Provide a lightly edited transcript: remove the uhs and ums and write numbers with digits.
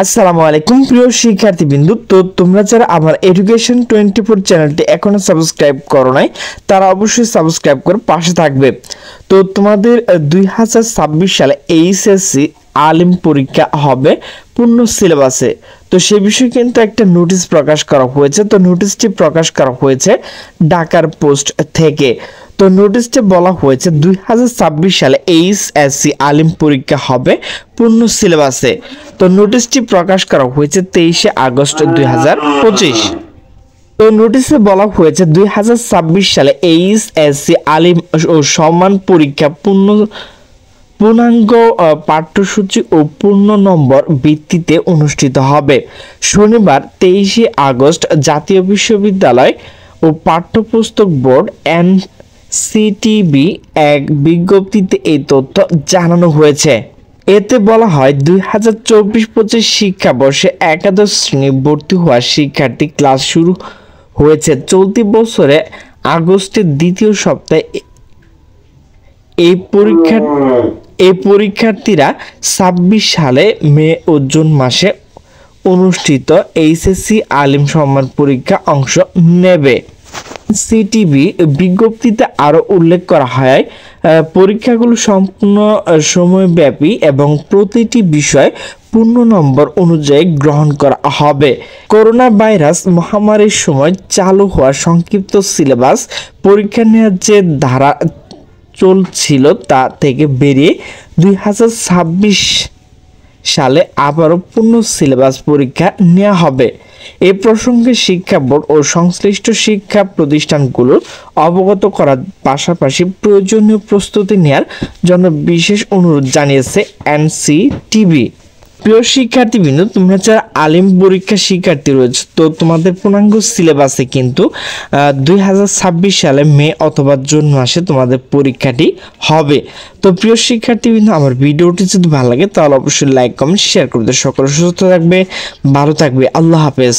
আসসালামু আলাইকুম প্রিয় শিক্ষার্থীবৃন্দ। তো তোমরা যারা আমার এডুকেশন 24 চ্যানেলটি এখনো সাবস্ক্রাইব করো নাই তারা অবশ্যই সাবস্ক্রাইব করে পাশে থাকবে। তো তোমাদের 2026 সালে এইচএসসি আলিম পরীক্ষা হবে পূর্ণ সিলেবাসে। তো সে বিষয়ে কিন্তু একটা নোটিশ প্রকাশ করা হয়েছে। তো নোটিশটি প্রকাশ করা হয়েছে ঢাকার পোস্ট থেকে। তো নোটিশে বলা হয়েছে 2026 সালে এইচএসসি আলিম পরীক্ষা হবে পূর্ণ সিলেবাসে। তো নোটিশটি প্রকাশ করা হয়েছে 23 আগস্ট 2025। তো নোটিশে বলা হয়েছে 2026 সালে এইচএসসি আলিম ও সম্মান পরীক্ষা পূর্ণাঙ্গ পাঠ্যসূচি ও পূর্ণ নম্বর ভিত্তিতে অনুষ্ঠিত হবে। শনিবার 23 আগস্ট জাতীয় বিশ্ববিদ্যালয় ও পাঠ্যপুস্তক বোর্ড এনসিটিবি এক বিজ্ঞপ্তিতে এই তথ্য জানানো হয়েছে। এতে বলা হয় 2024-25 শিক্ষাবর্ষে একাদশ শ্রেণী ভর্তি হওয়া শিক্ষার্থী ক্লাস শুরু হয়েছে চলতি বছরে আগস্টের দ্বিতীয় সপ্তাহে। এই পরীক্ষার্থীরা 26 সালে মে ও জুন মাসে অনুষ্ঠিত এইচএসসি আলিম সম্মান পরীক্ষা অংশ নেবে। সিটিবি বিজ্ঞপ্তিতে আরও উল্লেখ করা হয় পরীক্ষাগুলো সম্পূর্ণ সময়ব্যাপী এবং প্রতিটি বিষয় পূর্ণ নম্বর অনুযায়ী গ্রহণ করা হবে। করোনা ভাইরাস মহামারীর সময় চালু হওয়া সংক্ষিপ্ত সিলেবাস পরীক্ষা নেওয়ার যে ধারা চলছিল তা থেকে বেরিয়ে 2026 সালে আবারও পূর্ণ সিলেবাস পরীক্ষা নেওয়া হবে। এ প্রসঙ্গে শিক্ষা বোর্ড ও সংশ্লিষ্ট শিক্ষা প্রতিষ্ঠানগুলোর অবগত করার পাশাপাশি প্রয়োজনীয় প্রস্তুতি নেওয়ার জন্য বিশেষ অনুরোধ জানিয়েছে এনসিটিবি। প্রিয় শিক্ষার্থীবৃন্দ, তোমরা যারা আলিম পরীক্ষা শিক্ষার্থী রয়েছে তো তোমাদের পূর্ণাঙ্গ সিলেবাসে কিন্তু 2026 সালে মে অথবা জুন মাসে তোমাদের পরীক্ষাটি হবে। তো প্রিয় শিক্ষার্থীবৃন্দ, আমার ভিডিওটি যদি ভালো লাগে তাহলে অবশ্যই লাইক কমেন্ট শেয়ার করতে। সকলে সুস্থ থাকবে, ভালো থাকবে। আল্লাহ হাফেজ।